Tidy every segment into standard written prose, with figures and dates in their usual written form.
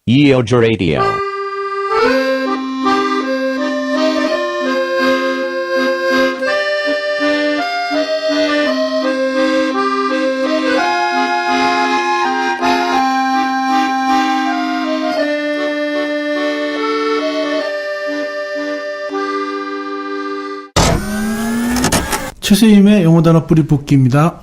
EOJ Radio. 최세임의 영어단어 뿌리 뽑기입니다.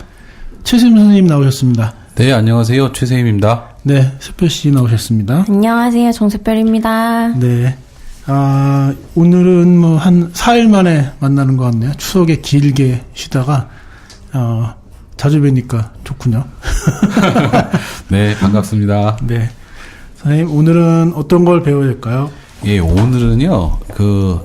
최세임 선생님 나오셨습니다. 네, 안녕하세요. 최세임입니다. 네, 새별씨 나오셨습니다. 안녕하세요. 정세별입니다. 네. 오늘은 뭐 한 4일 만에 만나는 것 같네요. 추석에 길게 쉬다가, 자주 뵈니까 좋군요. 네, 반갑습니다. 네. 선생님, 오늘은 어떤 걸 배워야 될까요? 예, 오늘은요,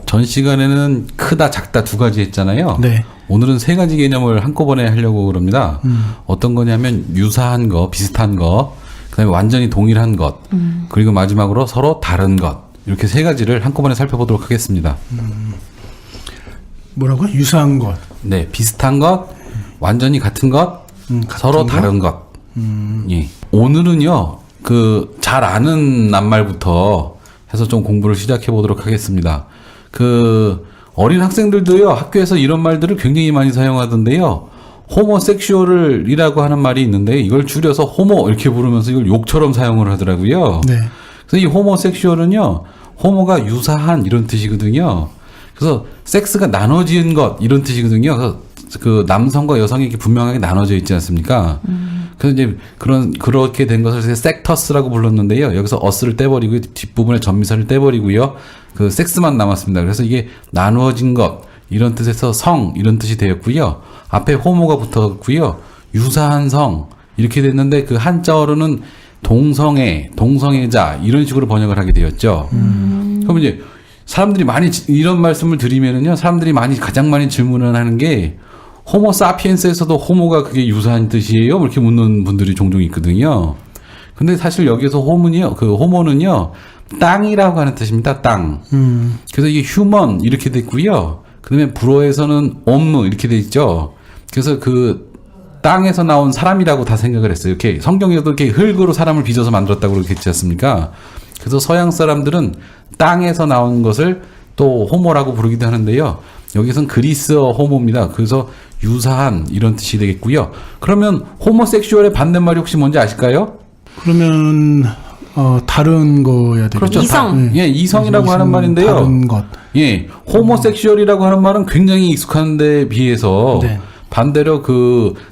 전 시간에는 크다, 작다 두 가지 했잖아요. 네. 오늘은 세 가지 개념을 한꺼번에 하려고 그럽니다. 어떤 거냐면, 유사한 거, 비슷한 거, 그 다음에 완전히 동일한 것, 그리고 마지막으로 서로 다른 것. 이렇게 세 가지를 한꺼번에 살펴보도록 하겠습니다. 뭐라고요? 유사한 것. 네, 비슷한 것, 완전히 같은 것, 서로 것? 다른 것. 예. 오늘은요, 잘 아는 낱말부터 해서 좀 공부를 시작해 보도록 하겠습니다. 어린 학생들도요, 학교에서 이런 말들을 굉장히 많이 사용하던데요. 호모섹슈얼이라고 하는 말이 있는데, 이걸 줄여서 호모 이렇게 부르면서 이걸 욕처럼 사용을 하더라고요. 네. 그래서 이 호모섹슈얼은요, 호모가 유사한 이런 뜻이거든요. 그래서 섹스가 나눠진 것 이런 뜻이거든요. 그래서 남성과 여성이 이렇게 분명하게 나눠져 있지 않습니까? 그래서 이제 그렇게 된 것을 섹터스라고 불렀는데요. 여기서 어스를 떼버리고 뒷부분에 전미사를 떼버리고요. 섹스만 남았습니다. 그래서 이게 나누어진 것 이런 뜻에서 성 이런 뜻이 되었고요. 앞에 호모가 붙었고요. 유사한 성 이렇게 됐는데 그 한자어로는 동성애자 이런 식으로 번역을 하게 되었죠. 그럼 이제 사람들이 많이 이런 말씀을 드리면은요, 사람들이 가장 많이 질문을 하는 게 호모 사피엔스에서도 호모가 그게 유사한 뜻이에요? 이렇게 묻는 분들이 종종 있거든요. 근데 사실 여기서 호모는요, 땅이라고 하는 뜻입니다. 땅. 그래서 이게 휴먼 이렇게 됐고요. 그다음에 불어에서는 옴무 이렇게 돼 있죠. 그래서 땅에서 나온 사람이라고 다 생각을 했어요. 이렇게 성경에도 이렇게 흙으로 사람을 빚어서 만들었다고 그러겠지 않습니까? 그래서 서양 사람들은 땅에서 나온 것을 또 호모라고 부르기도 하는데요. 여기서는 그리스어 호모입니다. 그래서 유사한 이런 뜻이 되겠고요. 그러면 호모섹슈얼의 반대말이 혹시 뭔지 아실까요? 그러면, 다른 거야 되겠죠. 그렇죠. 이성. 예, 이성이라고 하는 말인데요. 다른 것. 예, 호모섹슈얼이라고 하는 말은 굉장히 익숙한 데 비해서 네. 반대로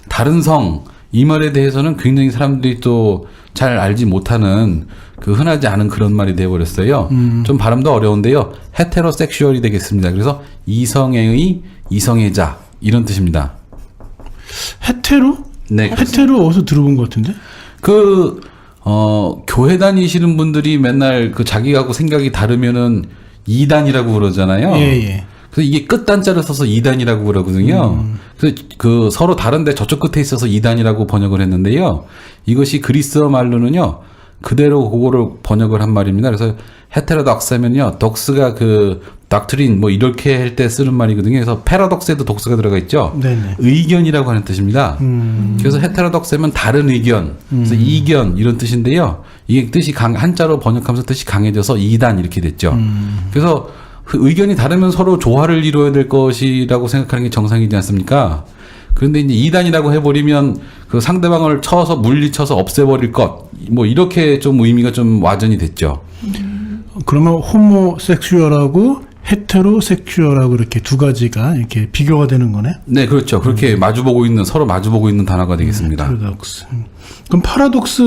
다른 성, 이 말에 대해서는 굉장히 사람들이 또 잘 알지 못하는 흔하지 않은 그런 말이 되어버렸어요. 좀 발음도 어려운데요. 헤테로섹슈얼이 되겠습니다. 그래서 이성애자 이런 뜻입니다. 헤테로? 네. 헤테로 어디서 들어본 것 같은데? 교회 다니시는 분들이 맨날 자기하고 생각이 다르면은 이단이라고 그러잖아요. 예. 그래서 이게 끝단자를 써서 이단이라고 그러거든요. 그래서 서로 다른데 저쪽 끝에 있어서 이단이라고 번역을 했는데요. 이것이 그리스어 말로는요, 그대로 그거를 번역을 한 말입니다. 그래서 헤테로독스면요, 독스가 닥트린 뭐 이렇게 할 때 쓰는 말이거든요. 그래서 패러독스에도 독스가 들어가 있죠. 네네. 의견이라고 하는 뜻입니다. 그래서 헤테로독스면 다른 의견, 그래서 이견 이런 뜻인데요. 이게 뜻이 한자로 번역하면서 뜻이 강해져서 이단 이렇게 됐죠. 그래서 의견이 다르면 서로 조화를 이루어야 될 것이라고 생각하는 게 정상이지 않습니까? 그런데 이제 이단이라고 해버리면 상대방을 물리쳐서 없애버릴 것, 뭐 이렇게 좀 의미가 좀 와전이 됐죠. 그러면 호모섹슈얼하고 헤테로섹슈얼하고 이렇게 두 가지가 이렇게 비교가 되는 거네? 네, 그렇죠. 그렇게 서로 마주보고 있는 단어가 되겠습니다. 패러독스. 그럼 파라독스,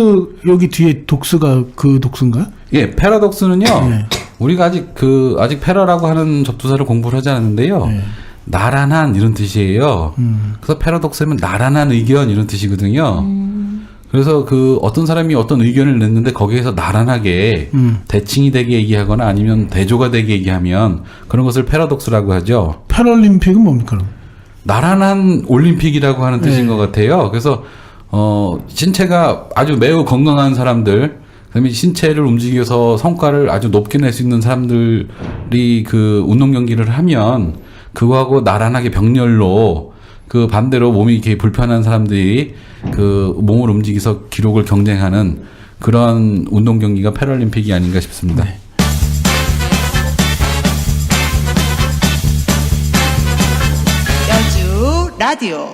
여기 뒤에 독스가 그 독스인가요? 예, 패러독스는요, 네. 우리가 아직 패러라고 하는 접두사를 공부를 하지 않았는데요. 네. 나란한 이런 뜻이에요. 그래서 패러독스면 나란한 의견 이런 뜻이거든요. 그래서 어떤 사람이 어떤 의견을 냈는데 거기에서 나란하게 대칭이 되게 얘기하거나 아니면 대조가 되게 얘기하면 그런 것을 패러독스라고 하죠. 패럴림픽은 뭡니까? 그럼? 나란한 올림픽이라고 하는 뜻인 것 같아요. 그래서 신체가 아주 매우 건강한 사람들, 그다음에 신체를 움직여서 성과를 아주 높게 낼 수 있는 사람들이 운동 경기를 하면 그거하고 나란하게 병렬로 반대로 몸이 이렇게 불편한 사람들이 몸을 움직여서 기록을 경쟁하는 그런 운동 경기가 패럴림픽이 아닌가 싶습니다. 네. 여주 라디오.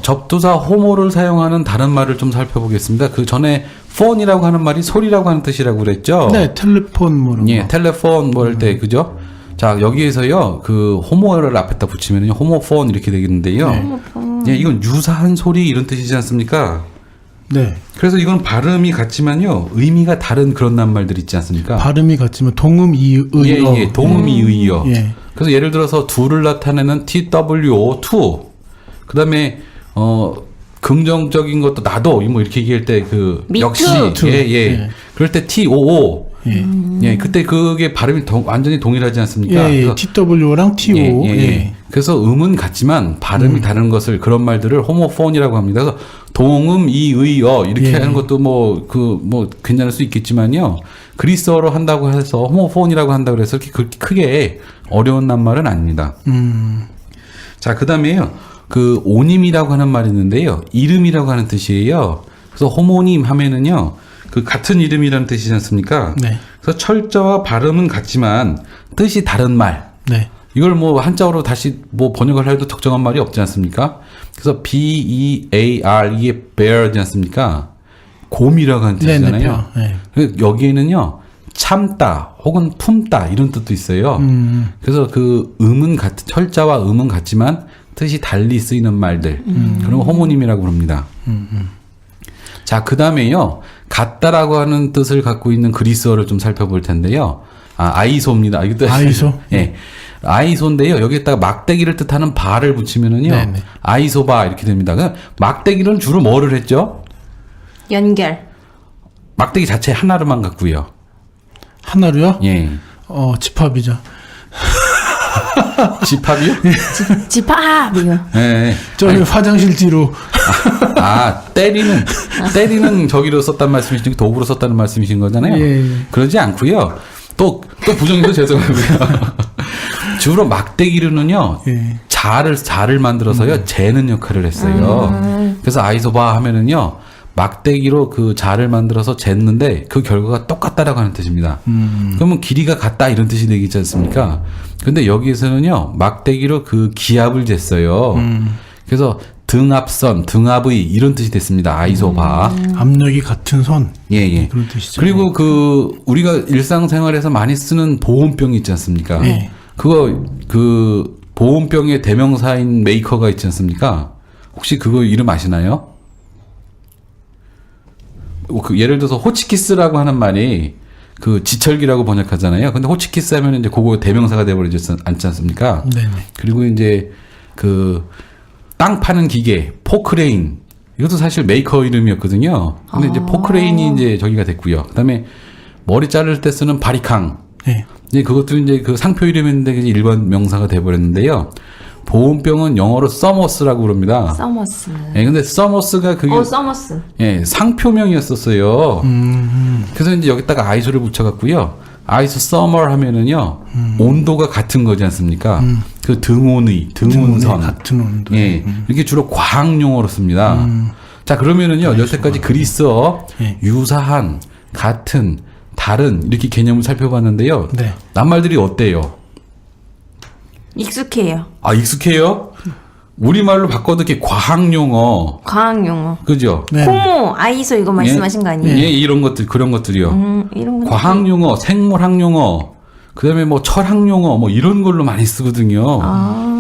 접두사 호모를 사용하는 다른 말을 좀 살펴보겠습니다. 그 전에 phone이라고 하는 말이 소리라고 하는 뜻이라고 그랬죠? 네, 텔레폰 뭐 이런 예, 거. 텔레폰 뭐 할 때 그죠? 자, 여기에서요. 그 호모를 앞에다 붙이면요. 호모폰 이렇게 되겠는데요. 예, 이건 유사한 소리 이런 뜻이지 않습니까? 네. 그래서 이건 발음이 같지만요. 의미가 다른 그런 낱말들 있지 않습니까? 발음이 같지만 동음 이의 예, 동음이 의어. 예. 그래서 예를 들어서 둘을 나타내는 TWO, 투. 그다음에 긍정적인 것도 나도 뭐 이렇게 얘기할 때 그 Me 역시 too. 예. 예. 그럴 때 TOO. 예. 예, 그때 그게 발음이 완전히 동일하지 않습니까? 예, 예. 그래서 TW랑 TO. 예, 예, 예. 그래서 음은 같지만 발음이 다른 것을 그런 말들을 호모폰이라고 합니다. 그래서 동음, 이의어 이렇게 예. 하는 것도 뭐 괜찮을 수 있겠지만요. 그리스어로 한다고 해서 호모폰이라고 한다고 해서 그렇게 크게 어려운 낱말은 아닙니다. 자, 그다음에요. 그 오님이라고 하는 말이 있는데요. 이름이라고 하는 뜻이에요. 그래서 호모님 하면은요. 그 같은 이름이라는 뜻이지 않습니까? 네. 그래서 철자와 발음은 같지만 뜻이 다른 말. 네. 이걸 뭐 한자어로 다시 뭐 번역을 해도 적정한 말이 없지 않습니까? 그래서 B-E-A-R 이게 bear지 않습니까? 곰이라고 하는 네, 뜻이잖아요. 네. 그래서 여기에는요. 참다 혹은 품다 이런 뜻도 있어요. 그래서 그 음은 같은 철자와 음은 같지만 뜻이 달리 쓰이는 말들 그런 거 호모님이라고 부릅니다. 자, 그 다음에요. 같다라고 하는 뜻을 갖고 있는 그리스어를 좀 살펴볼 텐데요. 아이소입니다. 이것도 아이소? 예. 아이소인데요. 여기에다가 막대기를 뜻하는 바를 붙이면은요. 네네. 아이소바 이렇게 됩니다. 그 막대기는 주로 뭐를 했죠? 연결. 막대기 자체 하나로만 갖고요. 하나로요? 예. 집합이죠. 집합이요? 집합 이거. 예. 저희 화장실 뒤로. 때리는 저기로 썼단 말씀이신 도구로 썼다는 말씀이신 거잖아요. 예. 그러지 않고요. 또 부정해서 죄송하고요. 주로 막대기로는요. 예. 자를 만들어서요. 재는 역할을 했어요. 그래서 아이소바 하면은요. 막대기로 그 자를 만들어서 쟀는데 그 결과가 똑같다라고 하는 뜻입니다. 그러면 길이가 같다 이런 뜻이 되겠지 않습니까? 근데 여기에서는요. 막대기로 그 기압을 쟀어요. 그래서 등압선, 등압의 이런 뜻이 됐습니다. 아이소바. 압력이 같은 선. 예. 그런 뜻이죠. 그리고 그 우리가 일상생활에서 많이 쓰는 보온병 있지 않습니까? 예. 그거 그 보온병의 대명사인 메이커가 있지 않습니까? 혹시 그거 이름 아시나요? 그 예를 들어서 호치키스라고 하는 말이 그 지철기라고 번역하잖아요. 근데 호치키스 하면 이제 그거 대명사가 되어버리지 않지 않습니까? 네네. 그리고 이제 그 땅 파는 기계 포크레인 이것도 사실 메이커 이름이었거든요. 근데 이제 포크레인이 이제 저기가 됐고요. 그다음에 머리 자를 때 쓰는 바리캉. 예. 이제 그것도 이제 그 상표 이름인데 그냥 일반 명사가 돼버렸는데요. 보온병은 영어로 서머스라고 그럽니다. 서머스. 예, 근데 서머스가 그게 서머스. 예, 상표명이었었어요. 그래서 이제 여기다가 아이소를 붙여갖고요. 아이소 서머 하면은요, 온도가 같은 거지 않습니까? 그 등온선. 같은 온도. 예, 이렇게 주로 과학 용어로 씁니다. 자, 그러면은요, 여태까지 그리스어, 예. 유사한, 같은, 다른, 이렇게 개념을 살펴봤는데요. 네. 낱말들이 어때요? 익숙해요. 익숙해요? 우리말로 바꿔도 이렇게 과학 용어, 과학 용어. 그죠? 네. 호모, 아이소 이거 말씀하신 거 아니에요? 예, 이런 것들, 그런 것들이요. 이런 거. 과학 용어, 생물학 용어, 그다음에 뭐 철학 용어, 뭐 이런 걸로 많이 쓰거든요.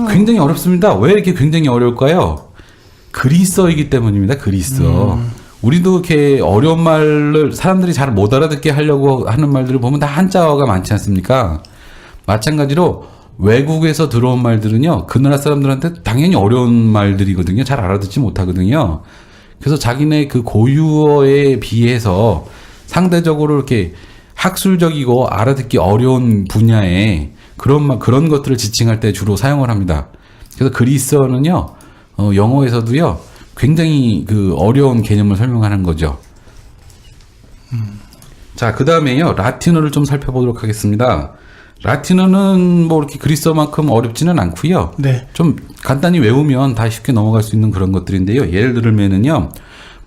굉장히 어렵습니다. 왜 이렇게 굉장히 어려울까요? 그리스어이기 때문입니다. 그리스어. 우리도 이렇게 어려운 말을 사람들이 잘 못 알아듣게 하려고 하는 말들을 보면 다 한자어가 많지 않습니까? 마찬가지로 외국에서 들어온 말들은요, 그 나라 사람들한테 당연히 어려운 말들이거든요. 잘 알아듣지 못하거든요. 그래서 자기네 그 고유어에 비해서 상대적으로 이렇게 학술적이고 알아듣기 어려운 분야에 그런 것들을 지칭할 때 주로 사용을 합니다. 그래서 그리스어는요, 영어에서도요, 굉장히 그 어려운 개념을 설명하는 거죠. 자, 그 다음에요, 라틴어를 좀 살펴보도록 하겠습니다. 라틴어는 뭐 이렇게 그리스어만큼 어렵지는 않고요. 네. 좀 간단히 외우면 다 쉽게 넘어갈 수 있는 그런 것들인데요. 예를 들면은요,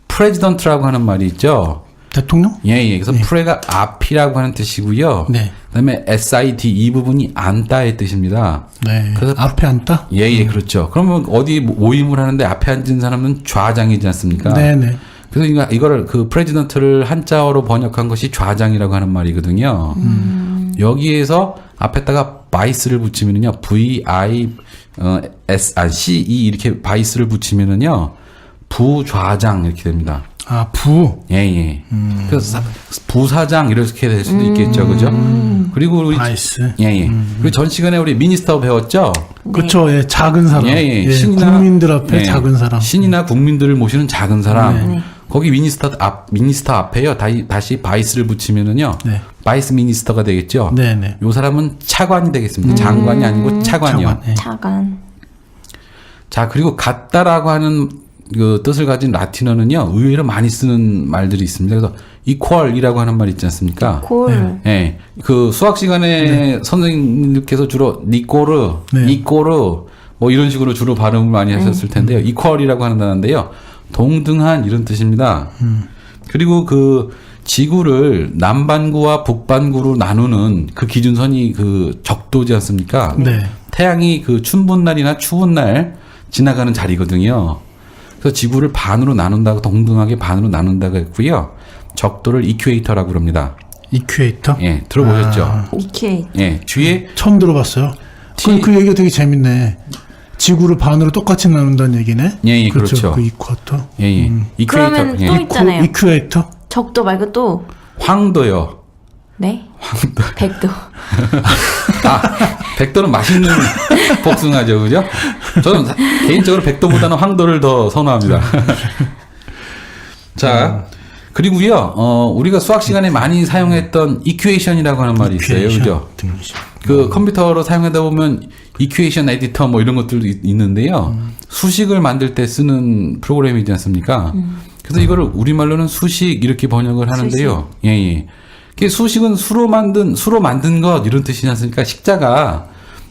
프레지던트라고 하는 말이 있죠. 대통령? 예. 그래서 프레가 앞이라고 하는 뜻이고요. 네. 그다음에 SID 이 부분이 앉다의 뜻입니다. 네. 그래서 앞에 앉다? 예, 그렇죠. 그러면 어디 모임을 하는데 앞에 앉은 사람은 좌장이지 않습니까? 네네. 그래서 이거를 그 프레지던트를 한자어로 번역한 것이 좌장이라고 하는 말이거든요. 여기에서 앞에다가 바이스를 붙이면은요, C-E 이렇게 바이스를 붙이면은요, 부좌장 이렇게 됩니다. 아, 부. 예. 그래서 부사장 이렇게 될 수도 있겠죠, 그죠? 그리고 우리 바이스. 예. 그리고 전 시간에 우리 미니스터 배웠죠. 그렇죠. 예, 작은 사람. 예. 국민들 앞에 작은 사람. 신이나 국민들을 모시는 작은 사람. 네. 거기 미니스터 앞에요. 다시 바이스를 붙이면은요. 네. 바이스 미니스터가 되겠죠. 네네. 요 사람은 차관이 되겠습니다. 장관이 아니고 차관이요. 차관. 예. 차관. 자, 그리고 같다라고 하는 그 뜻을 가진 라틴어는요. 의외로 많이 쓰는 말들이 있습니다. 그래서 equal이라고 하는 말 있지 않습니까? 콜. 예. 그 수학 시간에 선생님께서 주로 니꼬르, 네. 니꼬르 뭐 이런 식으로 주로 발음을 많이 하셨을 텐데요. equal이라고 하는 단어인데요. 동등한 이런 뜻입니다. 그리고 그 지구를 남반구와 북반구로 나누는 그 기준선이 그 적도지 않습니까? 네. 태양이 그 춘분 날이나 추운 날 지나가는 자리거든요. 그래서 지구를 반으로 나눈다고 동등하게 반으로 나눈다고 했고요. 적도를 이퀘이터라고 그럽니다. 이퀘이터? 예, 들어보셨죠? 아, 이케. 예, 뒤에 처음 들어봤어요. 그 얘기가 되게 재밌네. 지구를 반으로 똑같이 나눈다는 얘기네. 예, 그렇죠. 그 이쿼터. 예. 이퀘이터. 그러면 예. 또 있잖아요. 이퀘이터? 적도 말고 또 황도요. 네? 백도. 아, 백도는 맛있는 복숭아죠, 그죠? 저는 개인적으로 백도보다는 황도를 더 선호합니다. 자, 그리고요, 우리가 수학 시간에 많이 사용했던 이퀘이션이라고 하는 말이 있어요, 그죠? 그 컴퓨터로 사용하다 보면 이퀘이션 에디터 뭐 이런 것들도 있는데요. 수식을 만들 때 쓰는 프로그램이지 않습니까? 그래서 이거를 우리말로는 수식 이렇게 번역을 하는데요. 예. 그 수식은 수로 만든 것 이런 뜻이지 않습니까? 식자가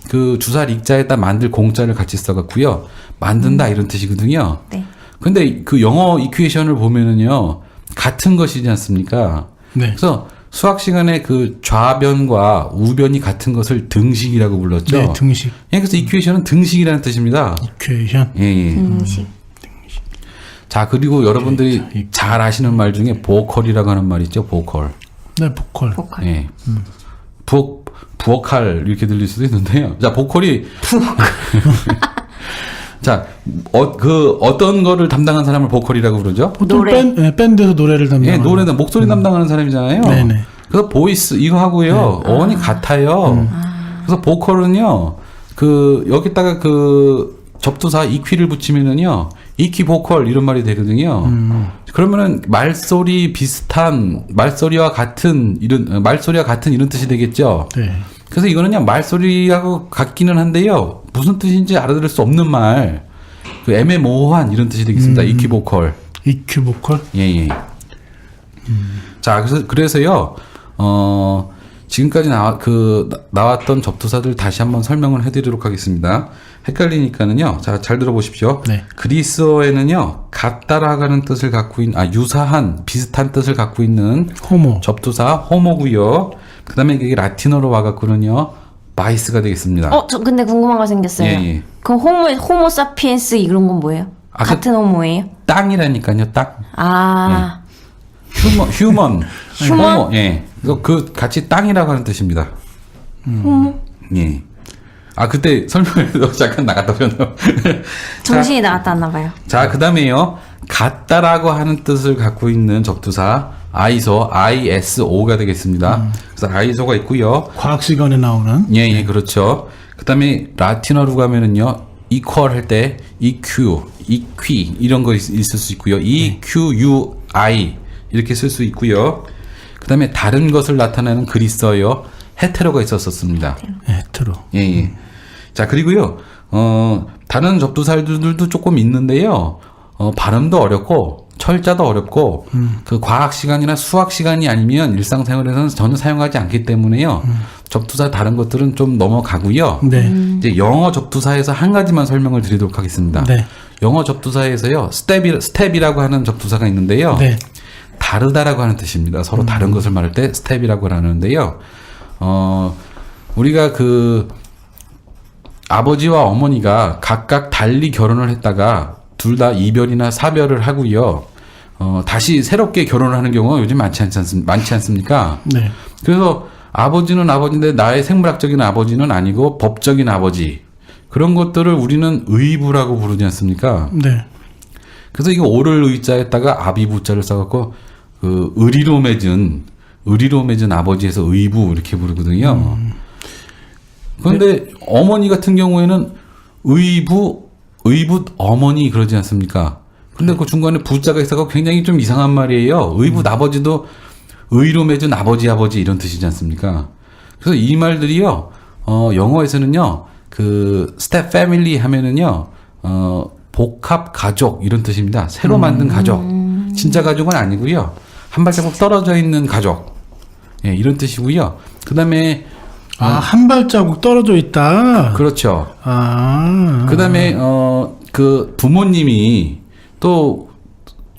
그 주사 익자에다 만들 공자를 같이 써갖고요. 만든다 이런 뜻이거든요. 네. 근데 그 영어 이퀘이션을 보면은요. 같은 것이지 않습니까? 네. 그래서 수학 시간에 그 좌변과 우변이 같은 것을 등식이라고 불렀죠. 네, 등식. 예, 그래서 이퀘이션은 등식이라는 뜻입니다. 이퀘이션. 예. 음식. 자, 그리고 여러분들이 잘 아시는 말 중에 보컬이라고 하는 말 있죠. 보컬. 네, 보컬. 보컬. 예. 부엌칼 이렇게 들릴 수도 있는데요. 자, 보컬이 자, 어떤 거를 담당한 사람을 보컬이라고 그러죠? 보통 노래. 밴드에서 노래를 담당하는. 예, 노래는 목소리 담당하는 사람이잖아요. 네네. 그래서 보이스 이거 하고요. 어원이 같아요. 그래서 보컬은요. 그 여기다가 그 접두사 이퀴를 붙이면은요. 이퀴 보컬 이런 말이 되거든요. 그러면은 말소리와 같은 이런 뜻이 되겠죠. 네. 그래서 이거는요. 말소리하고 같기는 한데요. 무슨 뜻인지 알아들을 수 없는 말. 그 애매모호한 이런 뜻이 되겠습니다. 이퀴 보컬. EQ 보컬? 예. 자, 그래서요, 지금까지 나왔던 접두사들 다시 한번 설명을 해드리도록 하겠습니다. 헷갈리니까는요, 자, 잘 들어보십시오. 네. 그리스어에는요, 같다라고 하는 뜻을 갖고 유사한, 비슷한 뜻을 갖고 있는 호모. 접두사, 호모고요. 그 다음에 이게 라틴어로 와갖고는요, 바이스가 되겠습니다. 저 근데 궁금한 거 생겼어요. 예. 그럼 호모 사피엔스 이런 건 뭐예요? 아, 같은 호모예요? 땅이라니까요, 땅. 아. 휴먼. 휴먼? 호모, 예. 그 같이 땅이라고 하는 뜻입니다. 호모? 예. 아, 그때 설명을 잠깐 나갔다 오셨나요? 정신이 나갔다 왔나 봐요. 자, 그 다음에요. 같다라고 하는 뜻을 갖고 있는 접두사, ISO가 되겠습니다. 그래서 ISO가 있고요. 과학 시간에 나오는. 예, 그렇죠. 그 다음에 라틴어로 가면은요. equal 할 때 equi 이런 거 있을 수 있고요. EQUI 이렇게 쓸 수 있고요. 그 다음에 다른 것을 나타내는 그리스어요. 헤테로가 있었습니다. 헤테로. 예. 자, 그리고요, 다른 접두사들도 조금 있는데요, 발음도 어렵고, 철자도 어렵고, 그 과학 시간이나 수학 시간이 아니면 일상생활에서는 전혀 사용하지 않기 때문에요, 접두사 다른 것들은 좀 넘어가고요. 네. 이제 영어 접두사에서 한 가지만 설명을 드리도록 하겠습니다. 네. 영어 접두사에서요, 스텝이라고 하는 접두사가 있는데요, 네. 다르다라고 하는 뜻입니다. 서로 다른 것을 말할 때 스텝이라고 하는데요. 우리가 그 아버지와 어머니가 각각 달리 결혼을 했다가 둘 다 이별이나 사별을 하고요. 다시 새롭게 결혼을 하는 경우가 요즘 많지 않습니까? 네. 그래서 아버지는 아버지인데 나의 생물학적인 아버지는 아니고 법적인 아버지. 그런 것들을 우리는 의부라고 부르지 않습니까? 네. 그래서 이거 오를 의자에다가 아비부자를 써갖고 그 의리로 맺은 아버지에서 의부 이렇게 부르거든요. 그런데 어머니 같은 경우에는 의부 어머니 그러지 않습니까? 근데 그 중간에 부자가 있어서 굉장히 좀 이상한 말이에요. 의부 아버지도 의로 맺은 아버지 이런 뜻이지 않습니까? 그래서 이 말들이요. 영어에서는요. 그 스텝 패밀리 하면은요. 복합 가족 이런 뜻입니다. 새로 만든 가족. 진짜 가족은 아니고요. 한 발자국 떨어져 있는 가족. 예, 이런 뜻이고요. 그다음에 한 발자국 떨어져 있다. 그렇죠. 그다음에 그 부모님이 또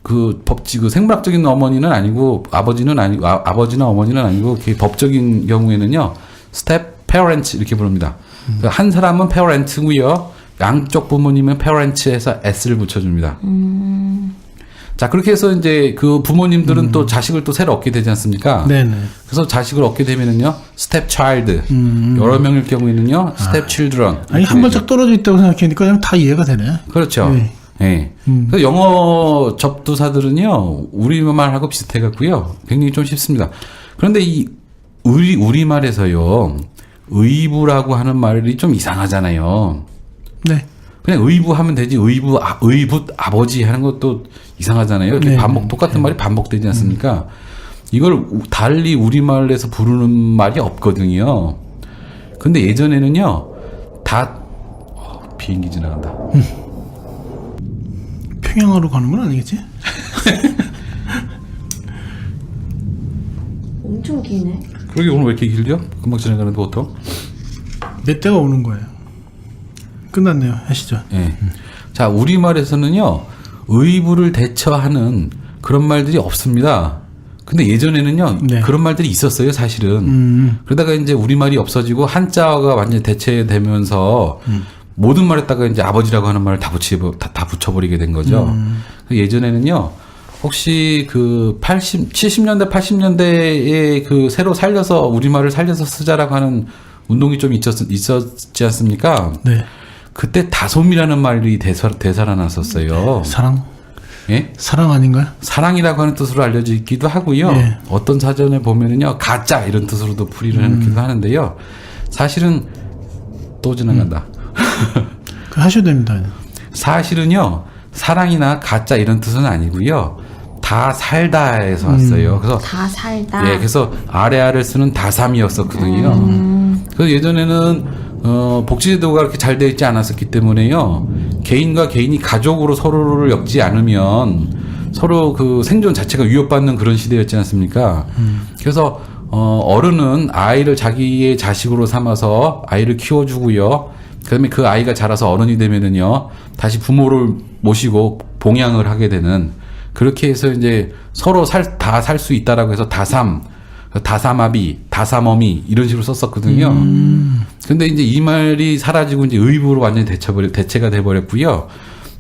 그 생물학적인 어머니는 아니고 아버지나 어머니는 아니고 그 법적인 경우에는요. 스텝 페어런트 이렇게 부릅니다. 한 사람은 페어런트고요. 양쪽 부모님은 페어런트에서 s를 붙여줍니다. 자, 그렇게 해서 이제 그 부모님들은 또 자식을 또 새로 얻게 되지 않습니까? 네네. 그래서 자식을 얻게 되면은요, 스텝 차일드. 여러 명일 경우에는요, 스텝 칠드런. 아니, 한 발짝 떨어져 있다고 생각하니까 그냥 다 이해가 되네. 그렇죠. 네. 예. 그래서 영어 접두사들은요, 우리말하고 비슷해갖고요, 굉장히 좀 쉽습니다. 그런데 이 우리말에서요, 의부라고 하는 말이 좀 이상하잖아요. 네. 그냥 의부하면 되지 의부 아버지 하는 것도 이상하잖아요. 이렇게 네. 똑같은 말이 반복되지 않습니까? 이걸 달리 우리말에서 부르는 말이 없거든요. 근데 예전에는요. 비행기 지나간다. 평양으로 가는 건 아니겠지? 엄청 기네. 그러게 오늘 왜 이렇게 길죠? 금방 지나가는데 보통. 몇 대가 오는 거예요. 끝났네요. 하시죠. 예. 자, 우리말에서는요. 의부를 대처하는 그런 말들이 없습니다. 근데 예전에는요. 네. 그런 말들이 있었어요, 사실은. 그러다가 이제 우리말이 없어지고 한자어가 완전히 대체되면서 모든 말에다가 이제 아버지라고 하는 말을 다 붙여버리게 된 거죠. 예전에는요. 혹시 그 70년대, 80년대에 그 새로 살려서 우리말을 살려서 쓰자라고 하는 운동이 좀 있었지 않습니까? 네. 그때 다솜이라는 말이 되살아났었어요. 사랑? 예? 사랑 아닌가요? 사랑이라고 하는 뜻으로 알려져 있기도 하고요. 예. 어떤 사전에 보면은요, 가짜 이런 뜻으로도 풀이를 해놓기도 하는데요. 사실은 또 지나간다. 하셔도 됩니다. 사실은요, 사랑이나 가짜 이런 뜻은 아니고요. 다 살다에서 왔어요. 그래서 다 살다. 예, 그래서 아래아를 쓰는 다삼이었었거든요. 그래서 예전에는 복지제도가 그렇게 잘 되어 있지 않았었기 때문에요. 개인과 개인이 가족으로 서로를 엮지 않으면 서로 그 생존 자체가 위협받는 그런 시대였지 않습니까? 그래서 어른은 아이를 자기의 자식으로 삼아서 아이를 키워주고요. 그다음에 그 아이가 자라서 어른이 되면은요. 다시 부모를 모시고 봉양을 하게 되는 그렇게 해서 이제 서로 다 살 수 있다라고 해서 다삼아비, 다삼어미 이런 식으로 썼었거든요. 근데 이제 이 말이 사라지고 이제 의부로 완전히 대체가 돼 버렸고요.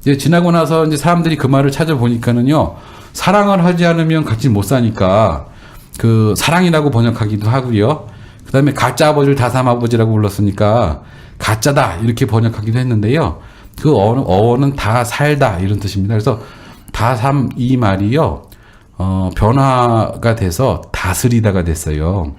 이제 지나고 나서 이제 사람들이 그 말을 찾아보니까는요. 사랑을 하지 않으면 같이 못 사니까 그 사랑이라고 번역하기도 하고요. 그다음에 가짜 아버지를 다삼아버지라고 불렀으니까 가짜다 이렇게 번역하기도 했는데요. 그 어원은 다 살다 이런 뜻입니다. 그래서 다삼 이 말이요. 변화가 돼서 다스리다가 됐어요.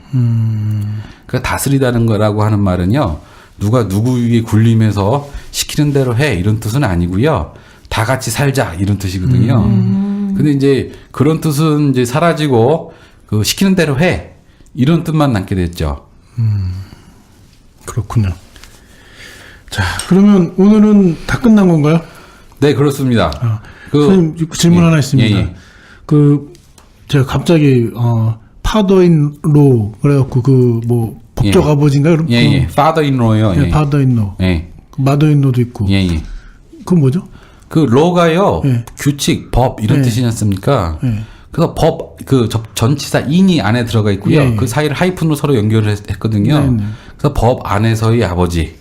그 다스리다는 거라고 하는 말은요. 누가 누구에게 굴림해서 시키는 대로 해 이런 뜻은 아니고요. 다 같이 살자 이런 뜻이거든요. 근데 이제 그런 뜻은 이제 사라지고 그 시키는 대로 해 이런 뜻만 남게 됐죠. 그렇군요. 자, 그러면 오늘은 다 끝난 건가요? 네, 그렇습니다. 선생님 질문 하나 있습니다. 예. 제가 갑자기 파더인 로 그래갖고 그 뭐 법적 예. 아버지인가 그럼 예. father-in-law요. 예, 파더인 로, 예. 마더인 로도 있고. 예. 그건 뭐죠? 그 law가요. 예. 규칙, 법 이런 예. 뜻이지 않습니까? 예. 그래서 전치사 in이 안에 들어가 있고요. 예. 그 사이를 하이픈으로 서로 연결을 했거든요. 네네. 그래서 법 안에서의 아버지,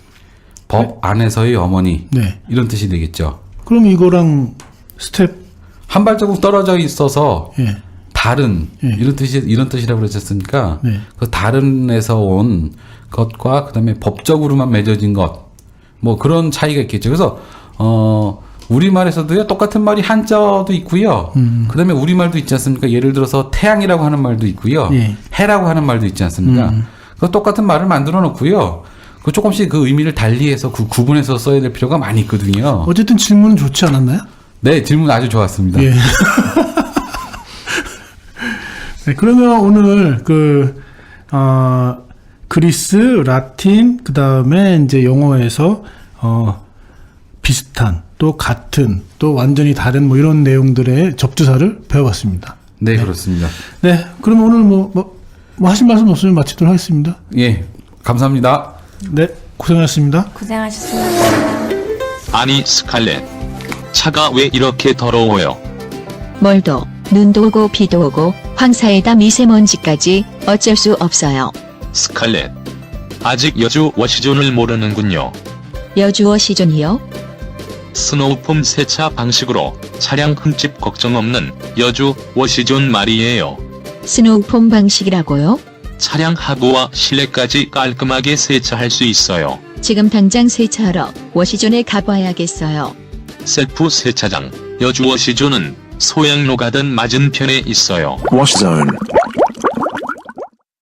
법 안에서의 어머니 네. 이런 뜻이 되겠죠. 그럼 이거랑 스텝 한 발자국 떨어져 있어서 예. 다른 예. 이런 뜻이라고 그러셨으니까 네. 그 다른에서 온 것과 그다음에 법적으로만 맺어진 것 뭐 그런 차이가 있겠죠. 그래서 우리말에서도요 똑같은 말이 한자도 있고요. 그다음에 우리말도 있지 않습니까? 예를 들어서 태양이라고 하는 말도 있고요. 예. 해라고 하는 말도 있지 않습니까? 그 똑같은 말을 만들어 놓고요. 그 조금씩 그 의미를 달리해서 그 구분해서 써야 될 필요가 많이 있거든요. 어쨌든 질문은 좋지 않았나요? 네, 질문 아주 좋았습니다. 예. 네, 그러면 오늘 그리스, 라틴, 그 다음에 이제 영어에서 비슷한 또 같은 또 완전히 다른 뭐 이런 내용들의 접두사를 배워봤습니다. 네, 그렇습니다. 네, 그러면 오늘 뭐 하신 말씀 없으면 마치도록 하겠습니다. 예, 감사합니다. 네, 고생하셨습니다. 고생하셨습니다. 아니 스칼렛, 차가 왜 이렇게 더러워요? 멀도, 눈도 오고 비도 오고 황사에다 미세먼지까지 어쩔 수 없어요. 스칼렛, 아직 여주 워시존을 모르는군요. 여주어 시존이요? 스노우폼 세차 방식으로 차량 흠집 걱정 없는 여주 워시존 말이에요. 스노우폼 방식이라고요? 차량 하부와 실내까지 깔끔하게 세차할 수 있어요. 지금 당장 세차하러 워시존에 가봐야겠어요. 셀프 세차장 여주 워시존은 소양로 가든 맞은편에 있어요. Wash Zone.